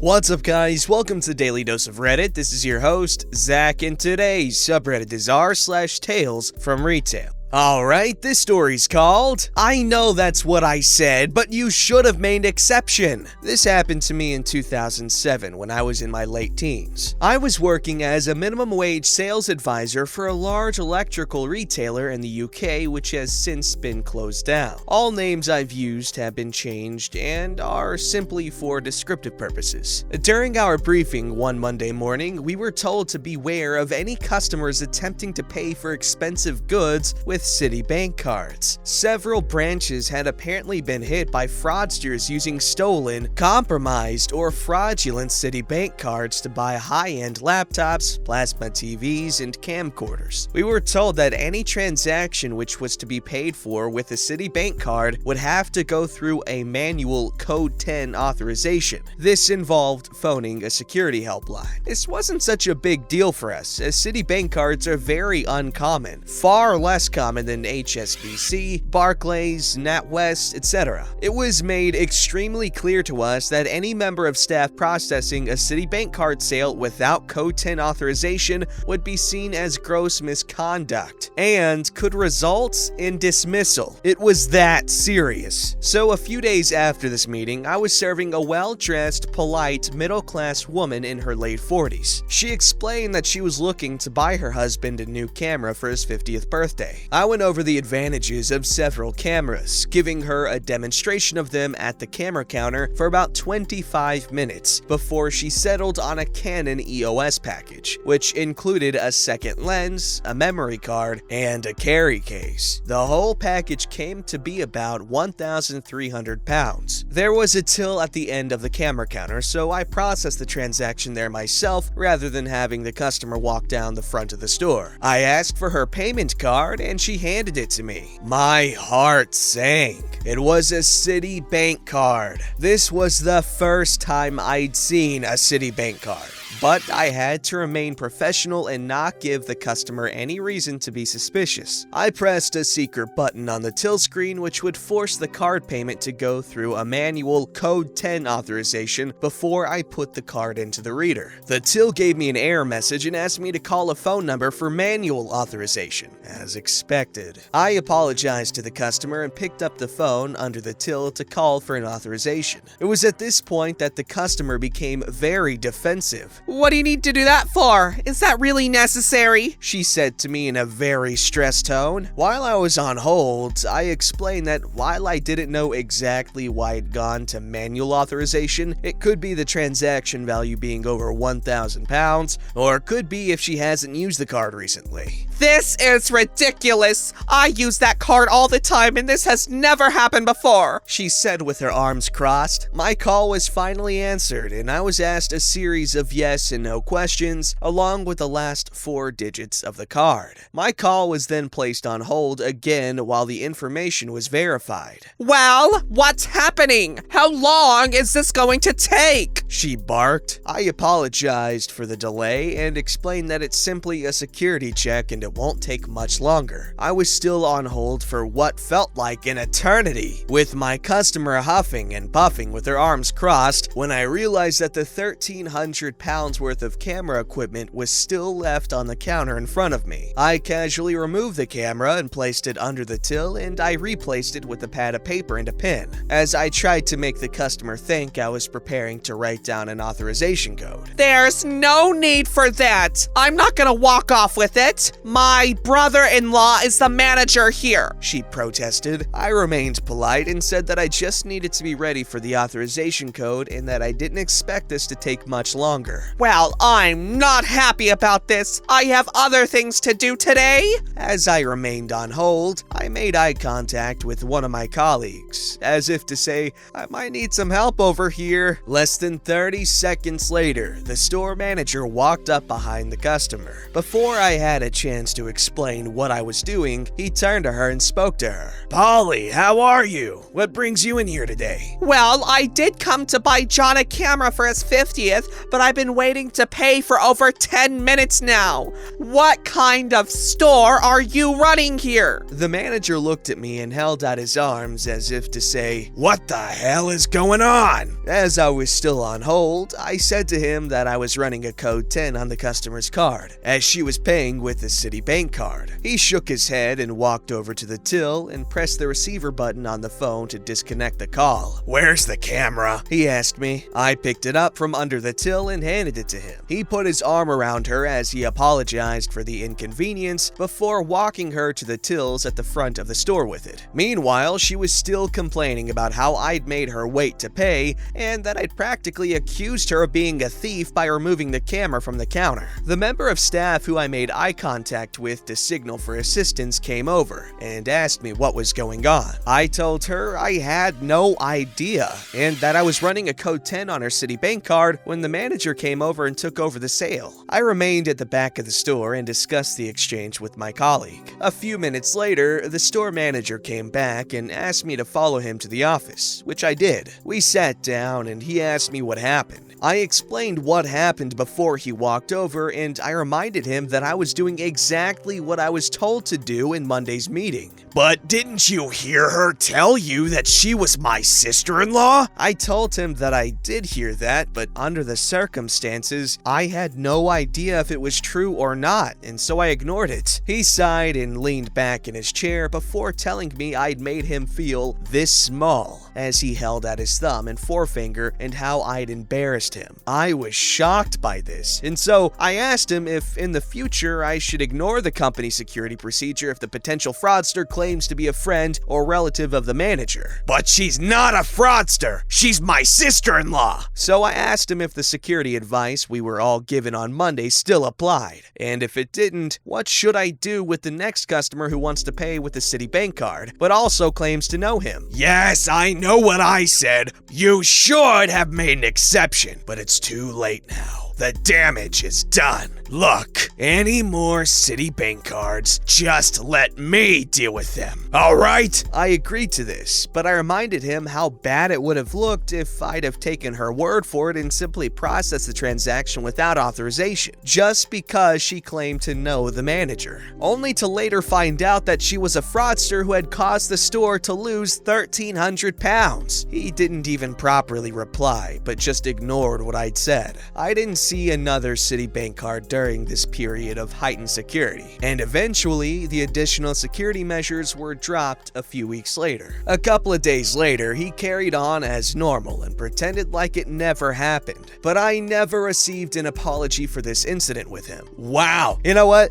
What's up, guys? Welcome to Daily Dose of Reddit. This is your host, Zach, and today's subreddit is r/TalesFromRetail. Alright, this story's called, I know that's what I said, but you should have made exception. This happened to me in 2007 when I was in my late teens. I was working as a minimum wage sales advisor for a large electrical retailer in the UK, which has since been closed down. All names I've used have been changed and are simply for descriptive purposes. During our briefing one Monday morning, we were told to beware of any customers attempting to pay for expensive goods with Citibank cards. Several branches had apparently been hit by fraudsters using stolen, compromised, or fraudulent Citibank cards to buy high-end laptops, plasma TVs, and camcorders. We were told that any transaction which was to be paid for with a Citibank card would have to go through a manual Code 10 authorization. This involved phoning a security helpline. This wasn't such a big deal for us, as Citibank cards are very uncommon, far less common than HSBC, Barclays, NatWest, etc. It was made extremely clear to us that any member of staff processing a Citibank card sale without Code 10 authorization would be seen as gross misconduct and could result in dismissal. It was that serious. So a few days after this meeting, I was serving a well-dressed, polite, middle-class woman in her late 40s. She explained that she was looking to buy her husband a new camera for his 50th birthday. I went over the advantages of several cameras, giving her a demonstration of them at the camera counter for about 25 minutes before she settled on a Canon EOS package, which included a second lens, a memory card, and a carry case. The whole package came to be about £1,300. There was a till at the end of the camera counter, so I processed the transaction there myself rather than having the customer walk down the front of the store. I asked for her payment card and she handed it to me. My heart sank. It was a Citibank card. This was the first time I'd seen a Citibank card. But I had to remain professional and not give the customer any reason to be suspicious. I pressed a secret button on the till screen which would force the card payment to go through a manual Code 10 authorization before I put the card into the reader. The till gave me an error message and asked me to call a phone number for manual authorization, as expected. I apologized to the customer and picked up the phone under the till to call for an authorization. It was at this point that the customer became very defensive. "What do you need to do that for? Is that really necessary?" she said to me in a very stressed tone. While I was on hold, I explained that while I didn't know exactly why it'd gone to manual authorization, it could be the transaction value being over £1,000, or it could be if she hasn't used the card recently. "This is ridiculous. I use that card all the time and this has never happened before," she said with her arms crossed. My call was finally answered and I was asked a series of yes and no questions along with the last 4 digits of the card. My call was then placed on hold again while the information was verified. "Well, what's happening? How long is this going to take?" she barked. I apologized for the delay and explained that it's simply a security check and it won't take much longer. I was still on hold for what felt like an eternity, with my customer huffing and puffing with her arms crossed when I realized that the £1,300 worth of camera equipment was still left on the counter in front of me. I casually removed the camera and placed it under the till, and I replaced it with a pad of paper and a pen, as I tried to make the customer think I was preparing to write down an authorization code. "There's no need for that. I'm not gonna walk off with it. My brother-in-law is the manager here," she protested. I remained polite and said that I just needed to be ready for the authorization code and that I didn't expect this to take much longer. "Well, I'm not happy about this. I have other things to do today." As I remained on hold, I made eye contact with one of my colleagues, as if to say, I might need some help over here. Less than 30 seconds later, the store manager walked up behind the customer. Before I had a chance chance to explain what I was doing, he turned to her and spoke to her. "Polly, how are you? What brings you in here today?" Well, I did come to buy John a camera for his 50th, but I've been waiting to pay for over 10 minutes now. What kind of store are you running here? The manager looked at me and held out his arms as if to say, "What the hell is going on?" As I was still on hold, I said to him that I was running a code 10 on the customer's card, as she was paying with the Citibank card. He shook his head and walked over to the till and pressed the receiver button on the phone to disconnect the call. "Where's the camera?" he asked me. I picked it up from under the till and handed it to him. He put his arm around her as he apologized for the inconvenience before walking her to the tills at the front of the store with it. Meanwhile, she was still complaining about how I'd made her wait to pay and that I'd practically accused her of being a thief by removing the camera from the counter. The member of staff who I made eye contact with to signal for assistance came over and asked me what was going on. I told her I had no idea and that I was running a code 10 on her Citibank card when the manager came over and took over the sale. I remained at the back of the store and discussed the exchange with my colleague. A few minutes later, the store manager came back and asked me to follow him to the office, which I did. We sat down and he asked me what happened. I explained what happened before he walked over, and I reminded him that I was doing exactly what I was told to do in Monday's meeting. "But didn't you hear her tell you that she was my sister-in-law?" I told him that I did hear that, but under the circumstances, I had no idea if it was true or not, and so I ignored it. He sighed and leaned back in his chair before telling me I'd made him feel this small as he held out his thumb and forefinger and how I'd embarrassed him. I was shocked by this, and so I asked him if in the future I should ignore the company security procedure if the potential fraudster claims to be a friend or relative of the manager. "But she's not a fraudster! She's my sister-in-law!" So I asked him if the security advice we were all given on Monday still applied, and if it didn't, what should I do with the next customer who wants to pay with the Citibank card, but also claims to know him? "Yes, I know what I said. You should have made an exception, but it's too late now. The damage is done. Look, any more Citibank cards, just let me deal with them. All right?" I agreed to this, but I reminded him how bad it would have looked if I'd have taken her word for it and simply processed the transaction without authorization, just because she claimed to know the manager, only to later find out that she was a fraudster who had caused the store to lose £1,300. He didn't even properly reply, but just ignored what I'd said. I didn't see another Citibank card during this period of heightened security, and eventually the additional security measures were dropped a few weeks later. A couple of days later, he carried on as normal and pretended like it never happened, but I never received an apology for this incident with him. Wow, you know what?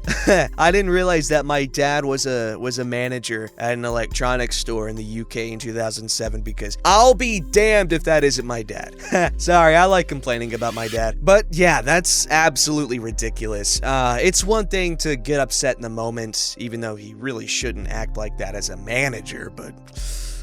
I didn't realize that my dad was a manager at an electronics store in the UK in 2007, because I'll be damned if that isn't my dad. Sorry, I like complaining about my dad, but yeah, that's absolutely ridiculous. It's one thing to get upset in the moment, even though he really shouldn't act like that as a manager, but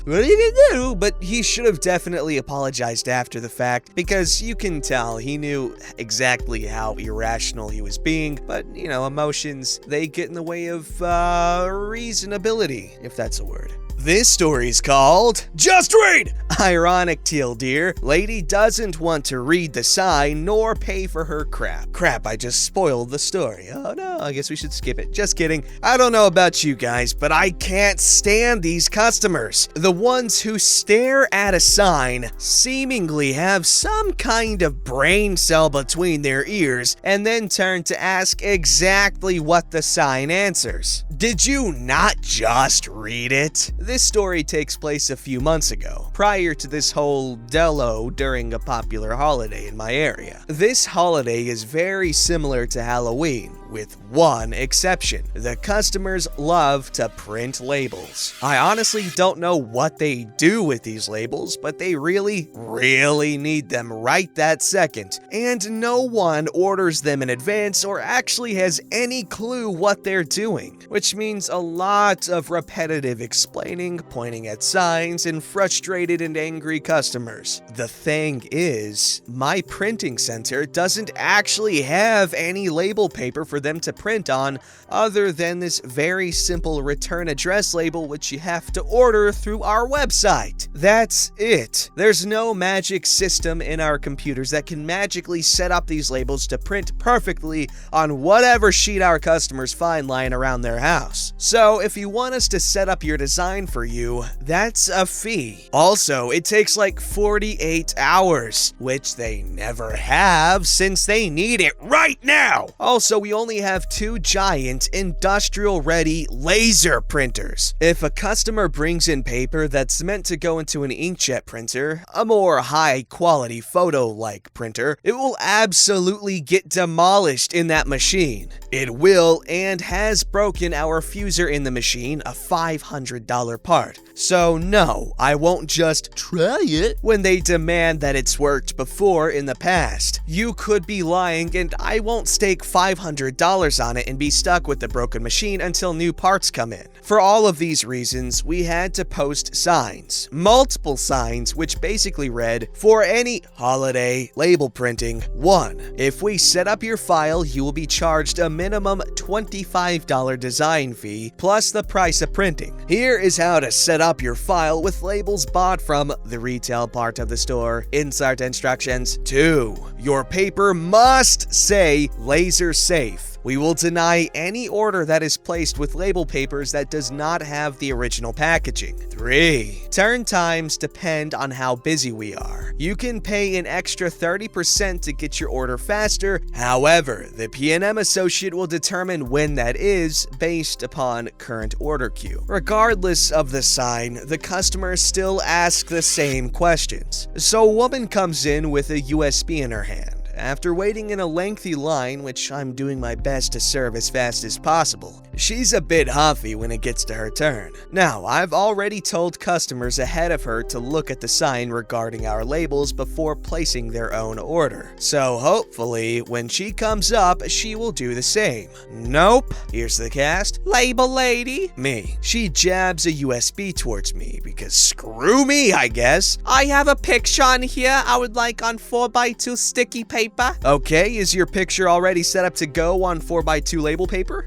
what are you gonna do? But he should have definitely apologized after the fact, because you can tell he knew exactly how irrational he was being, but, you know, emotions, they get in the way of reasonability, if that's a word. This story's called Just Read! Ironic, teal deer. Lady doesn't want to read the sign nor pay for her crap. Crap, I just spoiled the story. Oh no, I guess we should skip it. Just kidding. I don't know about you guys, but I can't stand these customers. The ones who stare at a sign, seemingly have some kind of brain cell between their ears, and then turn to ask exactly what the sign answers. Did you not just read it? This story takes place a few months ago, prior to this whole Delo during a popular holiday in my area. This holiday is very similar to Halloween, with one exception. The customers love to print labels. I honestly don't know what they do with these labels, but they really need them right that second, and no one orders them in advance or actually has any clue what they're doing, which means a lot of repetitive explaining, pointing at signs, and frustrated and angry customers. The thing is, my printing center doesn't actually have any label paper for for them to print on other than this very simple return address label which you have to order through our website. That's it. There's no magic system in our computers that can magically set up these labels to print perfectly on whatever sheet our customers find lying around their house. So if you want us to set up your design for you, that's a fee. Also, it takes like 48 hours, which they never have since they need it right now. Also, we only have 2 giant industrial-ready laser printers. If a customer brings in paper that's meant to go into an inkjet printer, a more high-quality photo-like printer, it will absolutely get demolished in that machine. It will and has broken our fuser in the machine, a $500 part. So no, I won't just try it when they demand that it's worked before in the past. You could be lying and I won't stake $500 on it and be stuck with the broken machine until new parts come in. For all of these reasons, we had to post signs. Multiple signs which basically read, for any holiday label printing, 1. If we set up your file, you will be charged a minimum $25 design fee plus the price of printing. Here is how to set up your file with labels bought from the retail part of the store. Insert instructions. 2. Your paper must say laser safe. We will deny any order that is placed with label papers that does not have the original packaging. 3. Turn times depend on how busy we are. You can pay an extra 30% to get your order faster. However, the P&M associate will determine when that is based upon current order queue. Regardless of the sign, the customers still ask the same questions. So a woman comes in with a USB in her hand. After waiting in a lengthy line, which I'm doing my best to serve as fast as possible, she's a bit huffy when it gets to her turn. Now, I've already told customers ahead of her to look at the sign regarding our labels before placing their own order. So hopefully, when she comes up, she will do the same. Nope. Here's the cast. Label lady. Me. She jabs a USB towards me because screw me, I guess. I have a picture on here I would like on 4x2 sticky paper. Okay, is your picture already set up to go on 4x2 label paper?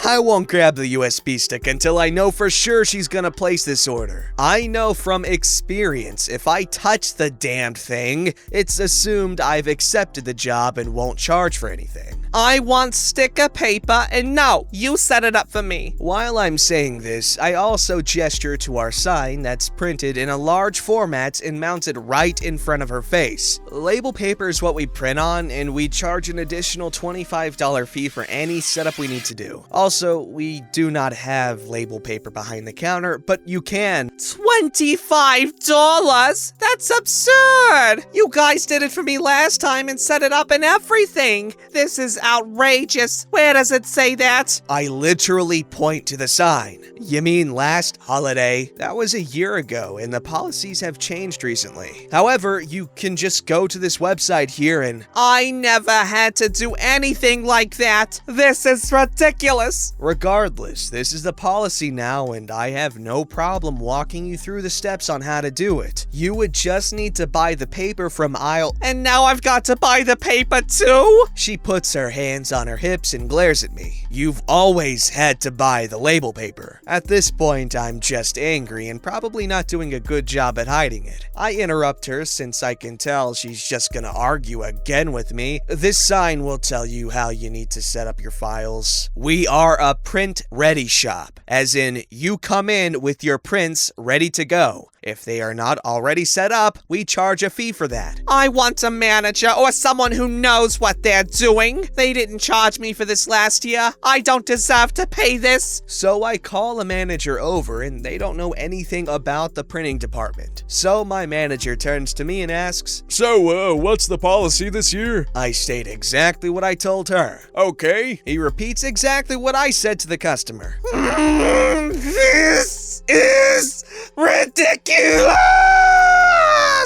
I won't grab the USB stick until I know for sure she's gonna place this order. I know from experience, if I touch the damned thing, it's assumed I've accepted the job and won't charge for anything. I want sticker paper, and no, you set it up for me. While I'm saying this, I also gesture to our sign that's printed in a large format and mounted right in front of her face. Label paper is what we print on, and we charge an additional $25 fee for any setup we need to do. Also, we do not have label paper behind the counter, but you can. $25? That's absurd! You guys did it for me last time and set it up and everything. This is outrageous. Where does it say that? I literally point to the sign. You mean last holiday? That was a year ago, and the policies have changed recently. However, you can just go to this website here and... I never had to do anything like that. This is ridiculous. Regardless, this is the policy now, and I have no problem walking you through the steps on how to do it. You would just need to buy the paper from aisle... And now I've got to buy the paper too? She puts her hands on her hips and glares at me. You've always had to buy the label paper. At this point, I'm just angry and probably not doing a good job at hiding it. I interrupt her since I can tell she's just gonna argue again with me. This sign will tell you how you need to set up your files. We are a print-ready shop, as in you come in with your prints ready to go. If they are not already set up, we charge a fee for that. I want a manager or someone who knows what they're doing. They didn't charge me for this last year. I don't deserve to pay this. So I call a manager over and they don't know anything about the printing department. So my manager turns to me and asks, So, what's the policy this year? I state exactly what I told her. Okay. He repeats exactly what I said to the customer. This is ridiculous!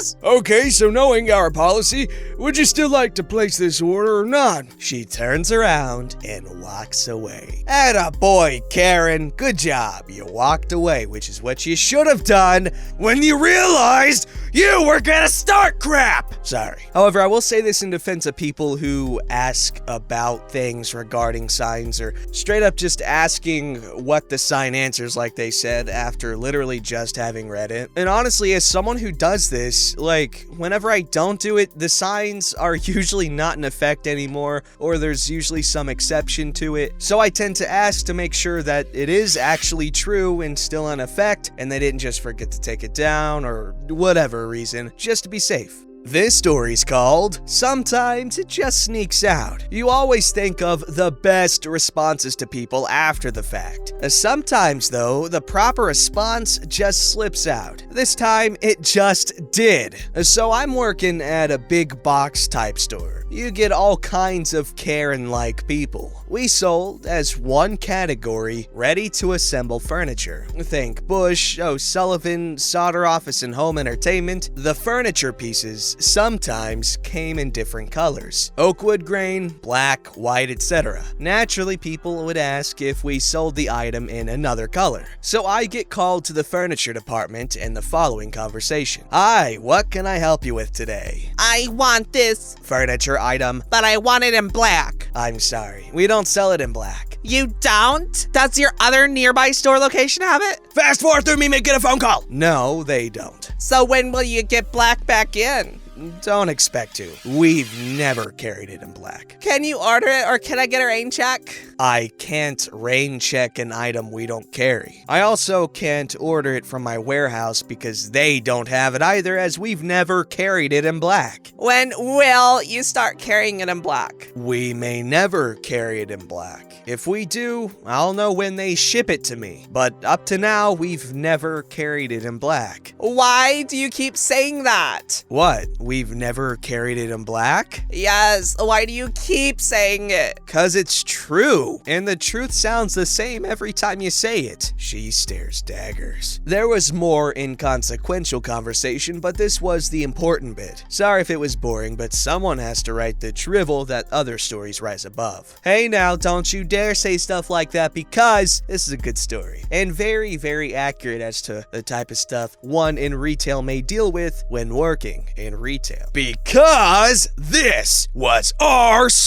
Yes! Okay, so knowing our policy, would you still like to place this order or not? She turns around and walks away. Atta boy, Karen. Good job. You walked away, which is what you should have done when you realized you were gonna start crap. Sorry. However, I will say this in defense of people who ask about things regarding signs or straight up just asking what the sign answers, like they said, after literally just having read it. And honestly, as someone who does this, like, whenever I don't do it, the signs are usually not in effect anymore, or there's usually some exception to it. So I tend to ask to make sure that it is actually true and still in effect, and they didn't just forget to take it down or whatever reason, just to be safe. This story's called Sometimes It Just Sneaks Out. You always think of the best responses to people after the fact. Sometimes, though, the proper response just slips out. This time, it just did. So I'm working at a big box type store. You get all kinds of Karen-like people. We sold as one category ready-to-assemble furniture. Think Bush, O'Sullivan, Solder Office and Home Entertainment. The furniture pieces sometimes came in different colors. Oakwood grain, black, white, etc. Naturally, people would ask if we sold the item in another color. So I get called to the furniture department and the following conversation. Hi, what can I help you with today? I want this, Furniture item. but I want it in black. I'm sorry, we don't sell it in black. You don't? Does your other nearby store location have it? Fast forward through me, get a phone call. No, they don't. So when will you get black back in? Don't expect to. We've never carried it in black. Can you order it or can I get a rain check? I can't rain check an item we don't carry. I also can't order it from my warehouse because they don't have it either, as we've never carried it in black. When will you start carrying it in black? We may never carry it in black. If we do, I'll know when they ship it to me. But up to now, we've never carried it in black. Why do you keep saying that? What? We've never carried it in black? Yes, why do you keep saying it? 'Cause it's true, and the truth sounds the same every time you say it. She stares daggers. There was more inconsequential conversation, but this was the important bit. Sorry if it was boring, but someone has to write the drivel that other stories rise above. Hey now, don't you dare say stuff like that, because this is a good story, and very, very accurate as to the type of stuff one in retail may deal with when working in retail. Because this was r/Tales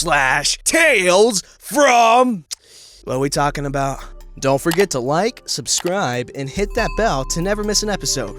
from... What are we talking about? Don't forget to like, subscribe, and hit that bell to never miss an episode.